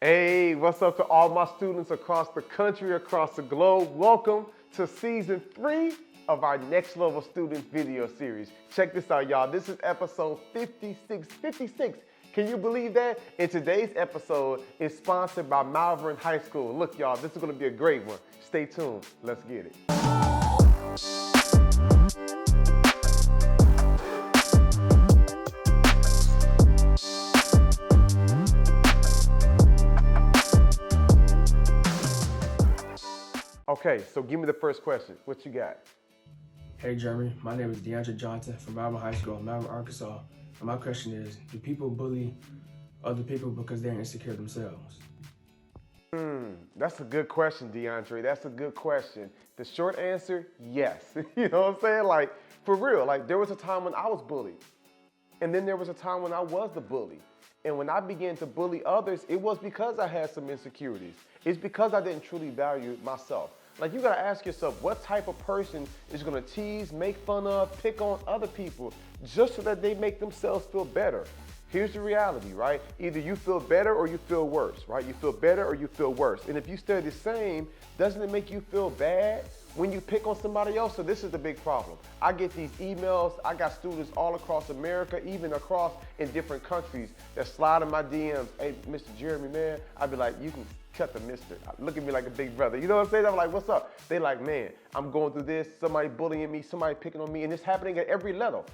Hey, what's up to all my students across the country, across the globe? Welcome to season 3 of our Next Level Student video series. Check this out, y'all. This is episode 56. 56. Can you believe that? And today's episode is sponsored by Malvern High School. Look, y'all, this is going to be a great one. Stay tuned. Let's get it. Okay, so give me the first question. What you got? Hey Jeremy, my name is DeAndre Johnson from Malvern High School in Malvern, Arkansas. And my question is, do people bully other people because they're insecure themselves? That's a good question, DeAndre. That's a good question. The short answer, yes. You know what I'm saying? Like, for real, like there was a time when I was bullied. And then there was a time when I was the bully. And when I began to bully others, it was because I had some insecurities. It's because I didn't truly value myself. Like, you gotta ask yourself, what type of person is gonna tease, make fun of, pick on other people just so that they make themselves feel better? Here's the reality, right? Either you feel better or you feel worse, right? You feel better or you feel worse. And if you stay the same, doesn't it make you feel bad when you pick on somebody else? So this is the big problem. I get these emails. I got students all across America, even across in different countries that slide in my DMs. Hey, Mr. Jeremy, man. I'd be like, you can cut the mister. Look at me like a big brother. You know what I'm saying? I'm like, what's up? They like, man, I'm going through this. Somebody bullying me, somebody picking on me. And it's happening at every level.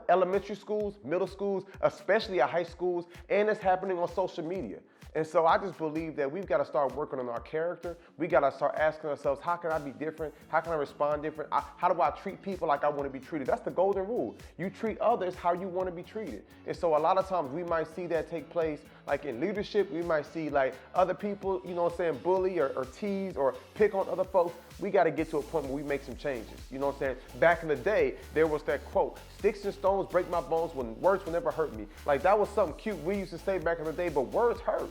Elementary schools, middle schools, especially at high schools. And it's happening on social media. And so I just believe that we've got to start working on our character. We got to start asking ourselves, how can I be different? How can I respond different? How do I treat people like I want to be treated? That's the golden rule. You treat others how you want to be treated. And so a lot of times we might see that take place like in leadership. We might see like other people, you know what I'm saying, bully or tease or pick on other folks. We got to get to a point where we make some changes. You know what I'm saying? Back in the day, there was that quote, sticks and stones break my bones when words will never hurt me. Like that was something cute we used to say back in the day, but words hurt.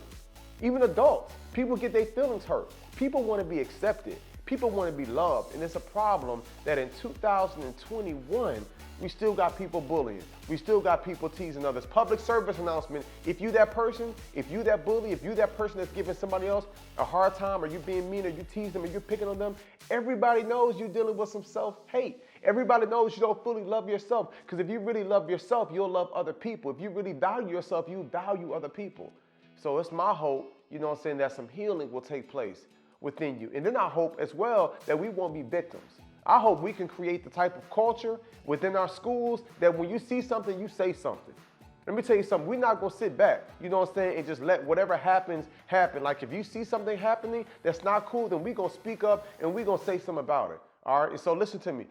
Even adults, people get their feelings hurt. People want to be accepted. People want to be loved. And it's a problem that in 2021, we still got people bullying. We still got people teasing others. Public service announcement, if you that person, if you that bully, if you that person that's giving somebody else a hard time, or you being mean, or you tease them, or you're picking on them, everybody knows you're dealing with some self-hate. Everybody knows you don't fully love yourself. Because if you really love yourself, you'll love other people. If you really value yourself, you value other people. So it's my hope, you know what I'm saying, that some healing will take place within you. And then I hope as well that we won't be victims. I hope we can create the type of culture within our schools that when you see something, you say something. Let me tell you something, we're not gonna sit back, you know what I'm saying, and just let whatever happens, happen. Like if you see something happening that's not cool, then we're gonna speak up and we're gonna say something about it. All right, and so listen to me.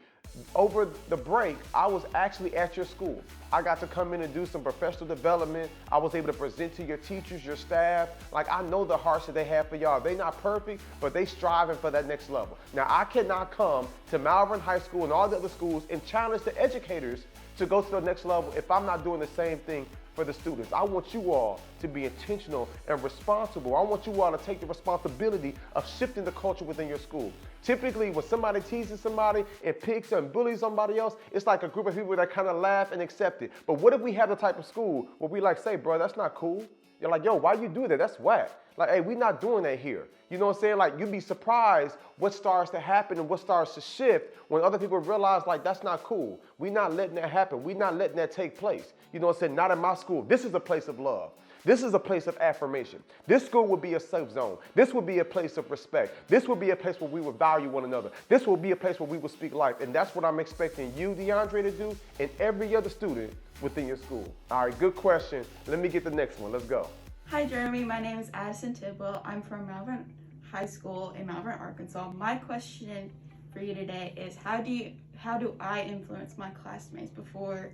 Over the break, I was actually at your school. I got to come in and do some professional development. I was able to present to your teachers, your staff. Like, I know the hearts that they have for y'all. They're not perfect, but they striving for that next level. Now, I cannot come to Malvern High School and all the other schools and challenge the educators to go to the next level if I'm not doing the same thing for the students. I want you all to be intentional and responsible. I want you all to take the responsibility of shifting the culture within your school. Typically, when somebody teases somebody and picks and bullies somebody else, it's like a group of people that kind of laugh and accept it. But what if we have the type of school where we like say, bro, that's not cool. You're like, yo, why you do that? That's whack. Like, hey, we're not doing that here. You know what I'm saying? Like, you'd be surprised what starts to happen and what starts to shift when other people realize, like, that's not cool. We're not letting that happen. We're not letting that take place. You know what I'm saying? Not in my school. This is a place of love. This is a place of affirmation. This school would be a safe zone. This would be a place of respect. This would be a place where we would value one another. This will be a place where we will speak life. And that's what I'm expecting you, DeAndre, to do and every other student within your school. All right, good question. Let me get the next one. Let's go. Hi Jeremy, my name is Addison Tidwell. I'm from Malvern High School in Malvern, Arkansas. My question for you today is how do I influence my classmates before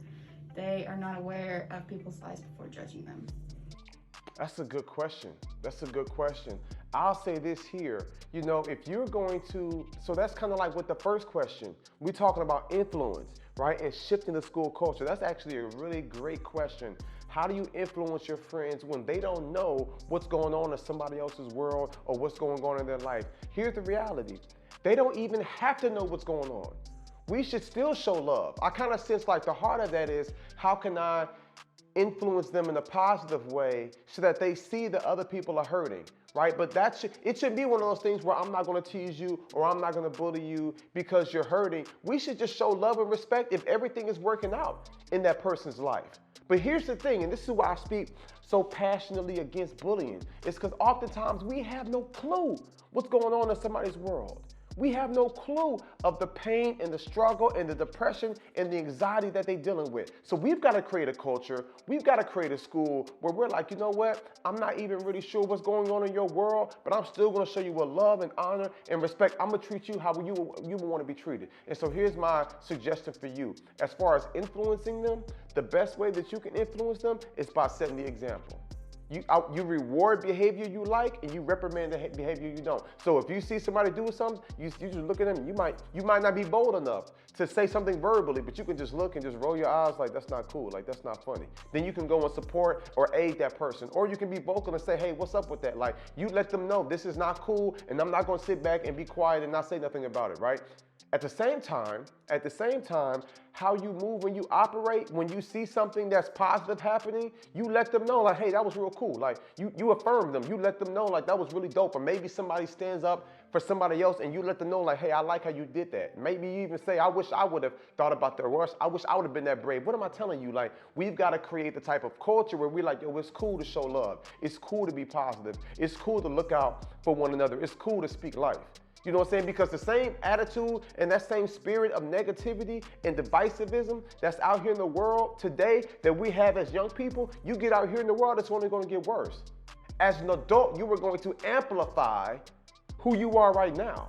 they are not aware of people's lives before judging them? That's a good question. That's a good question. I'll say this here, you know, if you're going to, so that's kind of like with the first question, we're talking about influence, right? And shifting the school culture. That's actually a really great question. How do you influence your friends when they don't know what's going on in somebody else's world or what's going on in their life? Here's the reality. They don't even have to know what's going on. We should still show love. I kind of sense like the heart of that is, how can I influence them in a positive way so that they see that other people are hurting, right? But it shouldn't be one of those things where I'm not going to tease you or I'm not going to bully you because you're hurting. We should just show love and respect if everything is working out in that person's life. But here's the thing, and this is why I speak so passionately against bullying. It's because oftentimes we have no clue what's going on in somebody's world. We have no clue of the pain and the struggle and the depression and the anxiety that they're dealing with. So we've got to create a culture. We've got to create a school where we're like, you know what? I'm not even really sure what's going on in your world, but I'm still going to show you with love and honor and respect. I'm going to treat you how you would want to be treated. And so here's my suggestion for you. As far as influencing them, the best way that you can influence them is by setting the example. You reward behavior you like and you reprimand the behavior you don't. So if you see somebody doing something, you just look at them. You might not be bold enough to say something verbally, but you can just look and just roll your eyes like that's not cool, like that's not funny. Then you can go and support or aid that person. Or you can be vocal and say, hey, what's up with that? Like you let them know this is not cool and I'm not going to sit back and be quiet and not say nothing about it, right? At the same time, how you move when you operate, when you see something that's positive happening, you let them know like, hey, that was real cool. Like you affirm them. You let them know like that was really dope. Or maybe somebody stands up for somebody else and you let them know like, hey, I like how you did that. Maybe you even say, I wish I would have thought about that. Or I wish I would have been that brave. What am I telling you? Like we've got to create the type of culture where we're like, yo, it's cool to show love. It's cool to be positive. It's cool to look out for one another. It's cool to speak life. You know what I'm saying? Because the same attitude and that same spirit of negativity and divisivism that's out here in the world today that we have as young people, you get out here in the world, it's only going to get worse. As an adult, you are going to amplify who you are right now.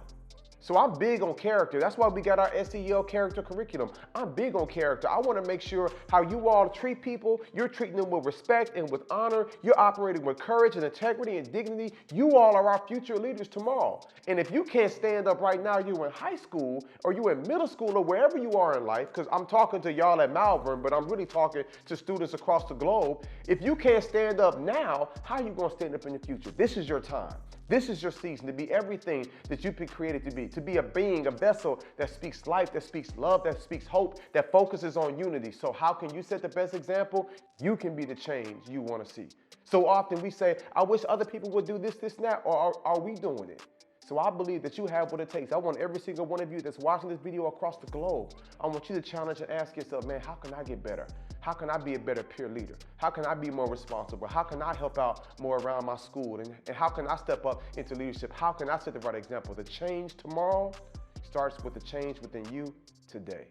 So I'm big on character. That's why we got our SEL character curriculum. I'm big on character. I want to make sure how you all treat people, you're treating them with respect and with honor. You're operating with courage and integrity and dignity. You all are our future leaders tomorrow. And if you can't stand up right now, you're in high school or you're in middle school or wherever you are in life, because I'm talking to y'all at Malvern, but I'm really talking to students across the globe. If you can't stand up now, how are you going to stand up in the future? This is your time. This is your season to be everything that you've been created to be a being, a vessel that speaks life, that speaks love, that speaks hope, that focuses on unity. So how can you set the best example? You can be the change you want to see. So often we say, I wish other people would do this, and that, or are we doing it? So I believe that you have what it takes. I want every single one of you that's watching this video across the globe, I want you to challenge and ask yourself, man, how can I get better? How can I be a better peer leader? How can I be more responsible? How can I help out more around my school? And how can I step up into leadership? How can I set the right example? The change tomorrow starts with the change within you today.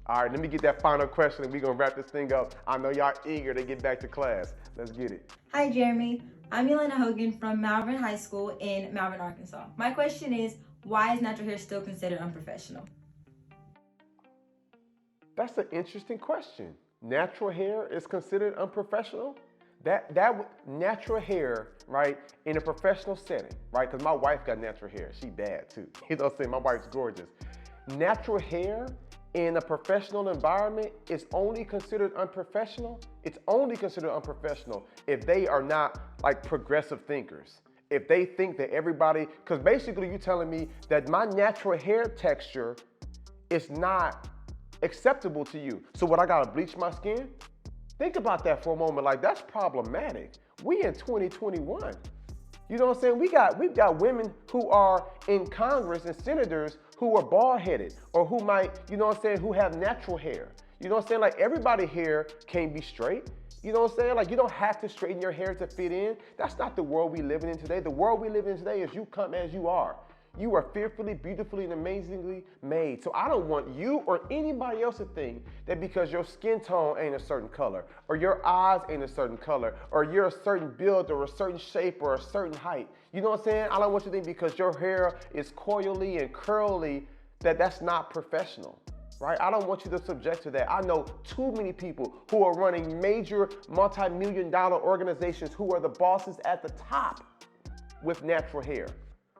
All right, let me get that final question and we're gonna wrap this thing up. I know y'all eager to get back to class. Let's get it. Hi, Jeremy. I'm Yelena Hogan from Malvern High School in Malvern, Arkansas. My question is, why is natural hair still considered unprofessional? That's an interesting question. Natural hair is considered unprofessional? That natural hair, right, in a professional setting, right? Because my wife got natural hair. She bad too. You know what I'm saying? My wife's gorgeous. Natural hair in a professional environment is only considered unprofessional. It's only considered unprofessional if they are not like progressive thinkers. If they think that everybody, because basically you're telling me that my natural hair texture is not acceptable to you. So what, I gotta bleach my skin? Think about that for a moment. Like, that's problematic. We in 2021. You know what I'm saying? We've got women who are in Congress and senators who are bald-headed or who might, you know what I'm saying, who have natural hair. You know what I'm saying? Like, everybody's hair can't be straight. You know what I'm saying? Like, you don't have to straighten your hair to fit in. That's not the world we live in today. The world we live in today is you come as you are. You are fearfully, beautifully, and amazingly made. So I don't want you or anybody else to think that because your skin tone ain't a certain color, or your eyes ain't a certain color, or you're a certain build, or a certain shape, or a certain height. You know what I'm saying? I don't want you to think because your hair is coily and curly that that's not professional, right? I don't want you to subject to that. I know too many people who are running major multi-million-dollar organizations who are the bosses at the top with natural hair.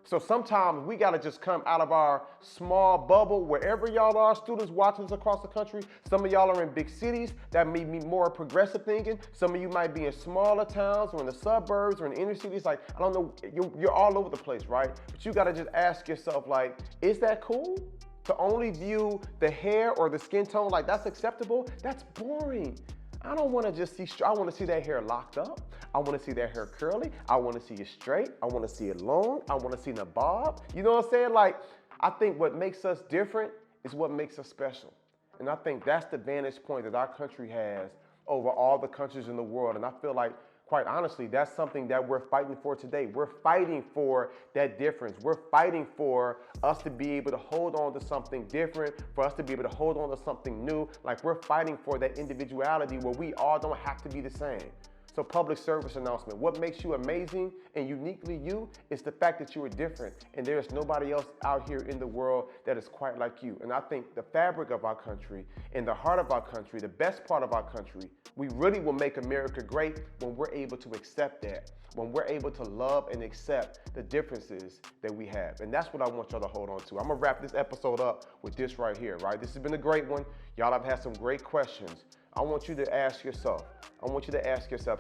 So sometimes we gotta just come out of our small bubble, wherever y'all are, students watching us across the country. Some of y'all are in big cities that may be more progressive thinking. Some of you might be in smaller towns or in the suburbs or in the inner cities. Like, I don't know, you're all over the place, right? But you gotta just ask yourself, like, is that cool? To only view the hair or the skin tone like that's acceptable? That's boring. I don't want to just see, I want to see that hair locked up. I want to see that hair curly. I want to see it straight. I want to see it long. I want to see the bob. You know what I'm saying? Like, I think what makes us different is what makes us special. And I think that's the vantage point that our country has over all the countries in the world. And I feel like, quite honestly, that's something that we're fighting for today. We're fighting for that difference. We're fighting for us to be able to hold on to something different, for us to be able to hold on to something new. Like, we're fighting for that individuality where we all don't have to be the same. So, public service announcement. What makes you amazing and uniquely you is the fact that you are different, and there's nobody else out here in the world that is quite like you. And I think the fabric of our country and the heart of our country, the best part of our country, we really will make America great when we're able to accept that, when we're able to love and accept the differences that we have. And that's what I want y'all to hold on to. I'm gonna wrap this episode up with this right here, right? This has been a great one. Y'all have had some great questions. I want you to ask yourself,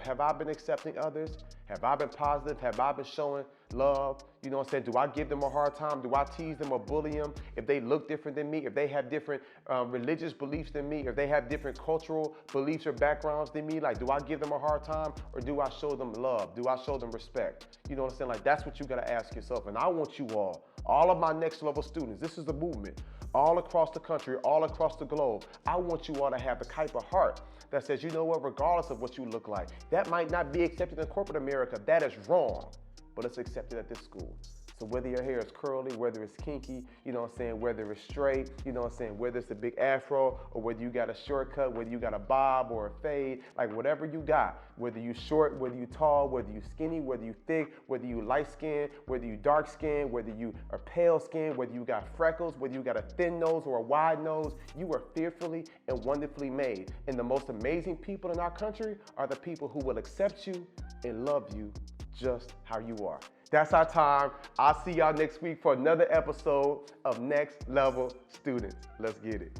have I been accepting others? Have I been positive? Have I been showing love? You know what I'm saying? Do I give them a hard time? Do I tease them or bully them if they look different than me? If they have different religious beliefs than me? If they have different cultural beliefs or backgrounds than me? Like, do I give them a hard time or do I show them love? Do I show them respect? You know what I'm saying? Like, that's what you gotta ask yourself. And I want you all of my next level students, this is the movement, all across the country, all across the globe. I want you all to have the type of heart that says, you know what, regardless of what you look like, that might not be accepted in corporate America. That is wrong, but it's accepted at this school. So whether your hair is curly, whether it's kinky, you know what I'm saying, whether it's straight, you know what I'm saying, whether it's a big afro, or whether you got a shortcut, whether you got a bob or a fade, like whatever you got, whether you short, whether you tall, whether you skinny, whether you thick, whether you light skin, whether you dark skin, whether you are pale skin, whether you got freckles, whether you got a thin nose or a wide nose, you are fearfully and wonderfully made. And the most amazing people in our country are the people who will accept you and love you just how you are. That's our time. I'll see y'all next week for another episode of Next Level Students. Let's get it.